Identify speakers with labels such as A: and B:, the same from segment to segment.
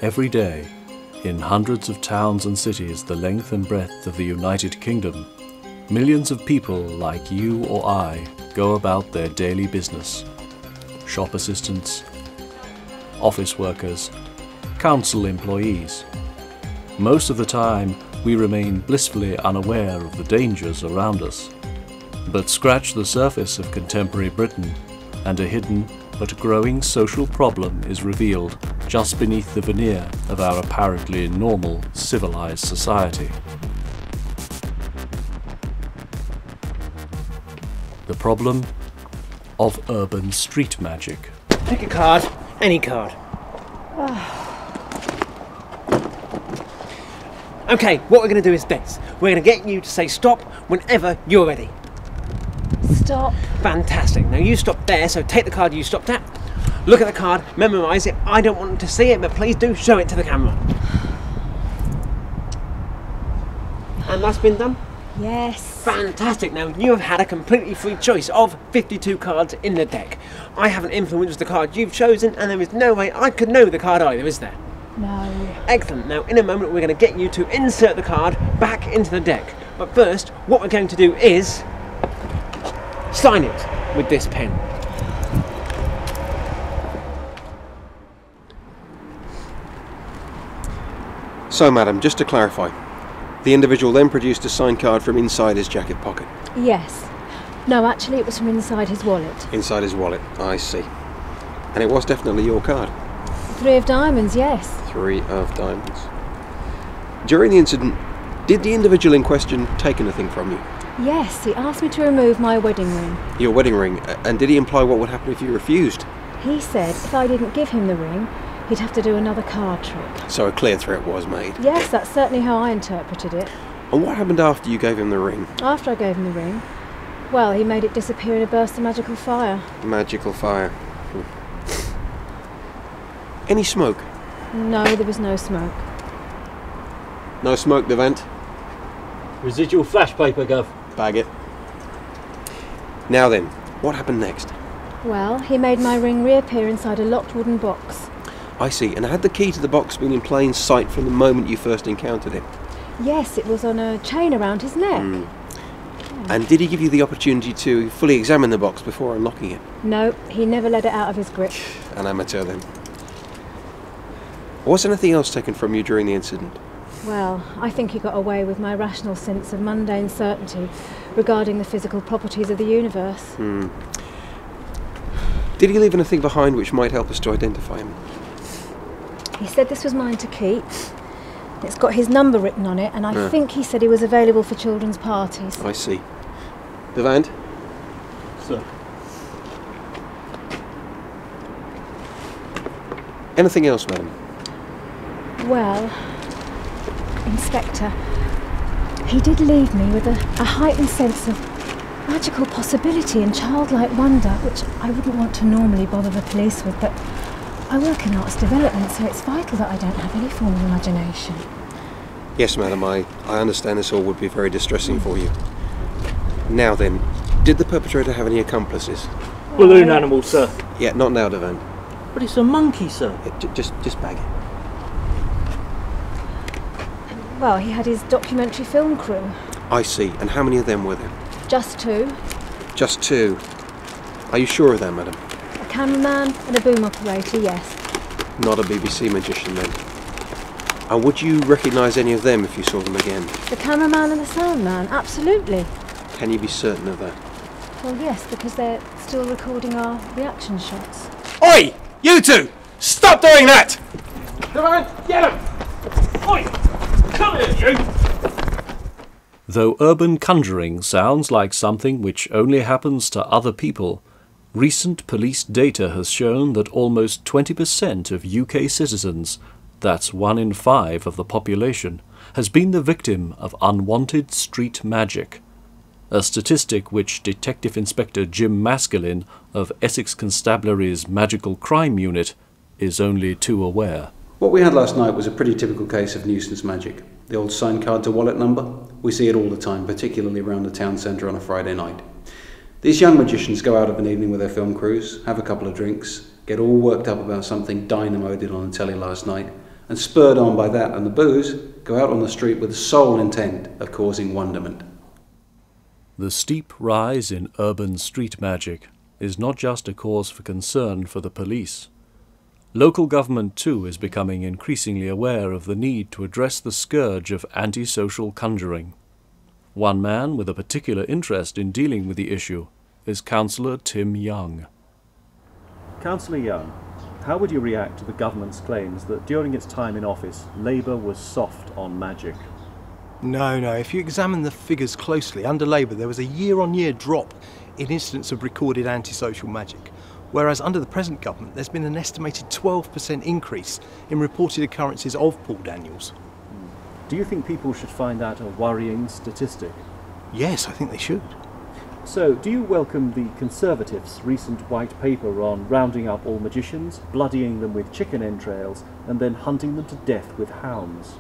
A: Every day, in hundreds of towns and cities the length and breadth of the United Kingdom, millions of people like you or I go about their daily business. Shop assistants, office workers, council employees. Most of the time, we remain blissfully unaware of the dangers around us. But scratch the surface of contemporary Britain, and a hidden but growing social problem is revealed just beneath the veneer of our apparently normal, civilized society. The problem of urban street magic.
B: Pick a card, any card. Okay, what we're going to do is this. We're going to get you to say stop whenever you're ready.
C: Stop.
B: Fantastic. Now you stop there, so take the card you stopped at, look at the card, memorise it. I don't want to see it, but please do show it to the camera. And that's been done?
C: Yes.
B: Fantastic. Now you have had a completely free choice of 52 cards in the deck. I haven't influenced the card you've chosen, and there is no way I could know the card either, is there?
C: No.
B: Excellent. Now in a moment we're going to get you to insert the card back into the deck. But first, what we're going to do is sign it with this pen.
D: So, madam, just to clarify, the individual then produced a signed card from inside his jacket pocket.
C: Yes. No, actually it was from inside his wallet.
D: Inside his wallet, I see. And it was definitely your card.
C: 3 of diamonds, yes.
D: 3 of diamonds. During the incident, did the individual in question take anything from you?
C: Yes, he asked me to remove my wedding ring.
D: Your wedding ring? And did he imply what would happen if you refused?
C: He said if I didn't give him the ring, he'd have to do another card trick.
D: So a clear threat was made?
C: Yes, that's certainly how I interpreted it.
D: And what happened after you gave him the ring?
C: After I gave him the ring, well, he made it disappear in a burst of magical fire.
D: Magical fire. Any smoke?
C: No, there was no smoke.
D: No smoke, Devant?
E: Residual flash paper, Gov.
D: Bag it. Now then, what happened next?
C: Well, he made my ring reappear inside a locked wooden box.
D: I see. And had the key to the box been in plain sight from the moment you first encountered it?
C: Yes, it was on a chain around his neck.
D: And did he give you the opportunity to fully examine the box before unlocking it?
C: No, he never let it out of his grip.
D: An amateur then. Was anything else taken from you during the incident?
C: Well, I think he got away with my rational sense of mundane certainty regarding the physical properties of the universe.
D: Did he leave anything behind which might help us to identify him?
C: He said this was mine to keep. It's got his number written on it, and I think he said he was available for children's parties.
D: I see. Devant?
E: Sir.
D: Anything else, madam?
C: Well, Inspector, he did leave me with a heightened sense of magical possibility and childlike wonder, which I wouldn't want to normally bother the police with, but I work in arts development, so it's vital that I don't have any form of imagination.
D: Yes, madam, I understand this all would be very distressing for you. Now then, did the perpetrator have any accomplices?
E: Balloon animal, sir.
D: Yeah, not now, Devant.
E: But it's a monkey, sir.
D: Yeah, just bag it.
C: Well, he had his documentary film crew.
D: I see. And how many of them were there?
C: Just 2.
D: Just 2. Are you sure of that, madam?
C: A cameraman and a boom operator, yes.
D: Not a BBC magician, then. And would you recognise any of them if you saw them again?
C: The cameraman and the sound man, absolutely.
D: Can you be certain of that?
C: Well, yes, because they're still recording our reaction shots.
F: Oi! You two! Stop doing that!
E: Devant, get him! Oi! Come here, you!
A: Though urban conjuring sounds like something which only happens to other people, recent police data has shown that almost 20% of UK citizens, that's 1 in 5 of the population, has been the victim of unwanted street magic. A statistic which Detective Inspector Jim Maskelyne of Essex Constabulary's Magical Crime Unit is only too aware.
G: What we had last night was a pretty typical case of nuisance magic. The old sign card to wallet number. We see it all the time, particularly around the town centre on a Friday night. These young magicians go out of an evening with their film crews, have a couple of drinks, get all worked up about something dynamo did on the telly last night, and spurred on by that and the booze, go out on the street with the sole intent of causing wonderment.
A: The steep rise in urban street magic is not just a cause for concern for the police. Local government too is becoming increasingly aware of the need to address the scourge of antisocial conjuring. One man with a particular interest in dealing with the issue is Councillor Tim Young.
H: Councillor Young, how would you react to the government's claims that during its time in office, Labour was soft on magic?
F: No, if you examine the figures closely, under Labour there was a year-on-year drop in incidents of recorded antisocial magic, whereas under the present government there's been an estimated 12% increase in reported occurrences of Paul Daniels.
H: Do you think people should find that a worrying statistic?
F: Yes, I think they should.
H: So, do you welcome the Conservatives' recent white paper on rounding up all magicians, bloodying them with chicken entrails, and then hunting them to death with hounds?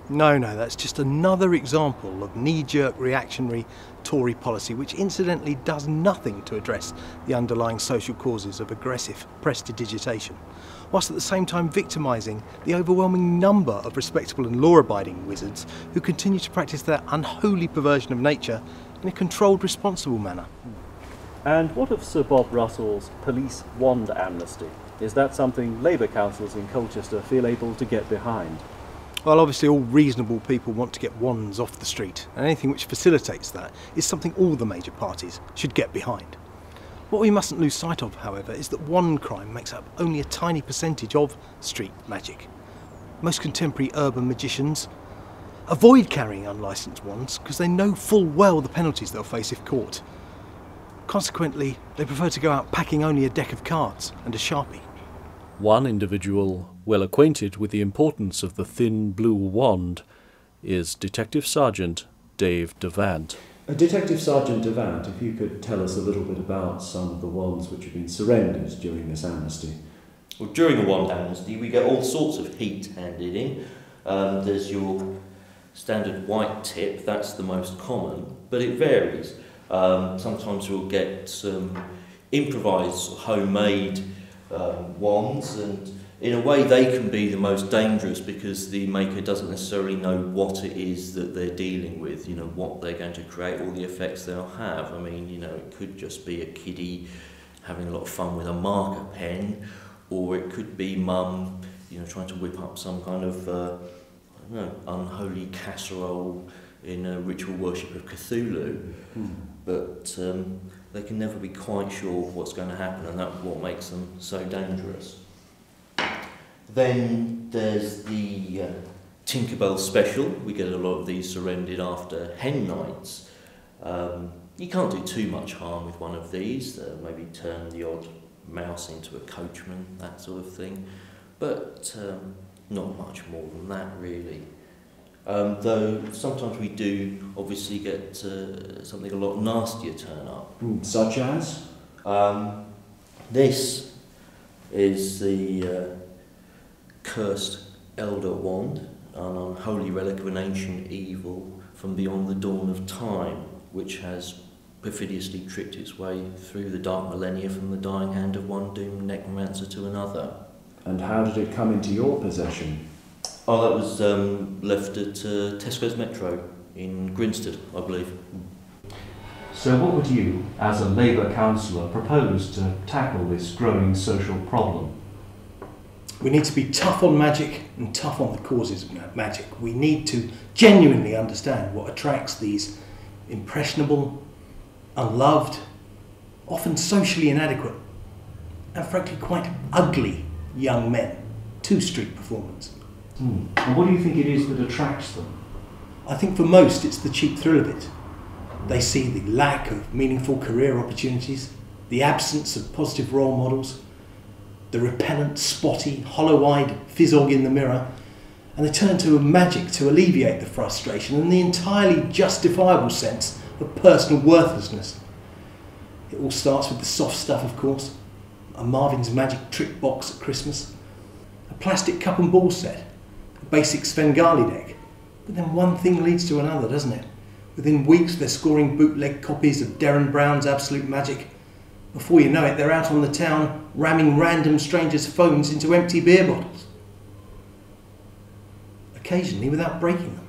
F: No, that's just another example of knee-jerk reactionary Tory policy, which incidentally does nothing to address the underlying social causes of aggressive prestidigitation, whilst at the same time victimising the overwhelming number of respectable and law-abiding wizards who continue to practice their unholy perversion of nature in a controlled, responsible manner.
H: And what of Sir Bob Russell's police wand amnesty? Is that something Labour councillors in Colchester feel able to get behind?
F: Well, obviously all reasonable people want to get wands off the street, and anything which facilitates that is something all the major parties should get behind. What we mustn't lose sight of, however, is that wand crime makes up only a tiny percentage of street magic. Most contemporary urban magicians avoid carrying unlicensed wands because they know full well the penalties they'll face if caught. Consequently, they prefer to go out packing only a deck of cards and a Sharpie.
A: One individual well acquainted with the importance of the thin blue wand is Detective Sergeant Dave Devant.
I: Detective Sergeant Devant, if you could tell us a little bit about some of the wands which have been surrendered during this amnesty.
J: Well, during a wand amnesty we get all sorts of heat handed in. There's your standard white tip, that's the most common, but it varies. Sometimes we'll get some improvised, homemade wands, and in a way they can be the most dangerous because the maker doesn't necessarily know what it is that they're dealing with, what they're going to create, all the effects they'll have. I mean, it could just be a kiddie having a lot of fun with a marker pen, or it could be mum, trying to whip up some kind of unholy casserole in a ritual worship of Cthulhu. But they can never be quite sure what's going to happen, and that's what makes them so dangerous. Then there's the Tinkerbell special. We get a lot of these surrendered after hen nights. You can't do too much harm with one of these, maybe turn the odd mouse into a coachman, that sort of thing, but not much more than that really. Though sometimes we do obviously get something a lot nastier turn up.
I: Such as?
J: This is the cursed elder wand, an unholy relic of an ancient evil from beyond the dawn of time, which has perfidiously tricked its way through the dark millennia from the dying hand of one doomed necromancer to another.
I: And how did it come into your possession?
J: Oh, that was left at Tesco's Metro in Grinstead, I believe.
I: So what would you, as a Labour councillor, propose to tackle this growing social problem?
F: We need to be tough on magic and tough on the causes of magic. We need to genuinely understand what attracts these impressionable, unloved, often socially inadequate, and frankly quite ugly young men to street performance.
I: And what do you think it is that attracts them?
F: I think for most it's the cheap thrill of it. They see the lack of meaningful career opportunities, the absence of positive role models, the repellent, spotty, hollow-eyed fizzog in the mirror, and they turn to magic to alleviate the frustration and the entirely justifiable sense of personal worthlessness. It all starts with the soft stuff, of course. A Marvin's Magic trick box at Christmas, a plastic cup and ball set, a basic Svengali deck. But then one thing leads to another, doesn't it? Within weeks they're scoring bootleg copies of Darren Brown's Absolute Magic. Before you know it, they're out on the town ramming random strangers' phones into empty beer bottles. occasionally without breaking them.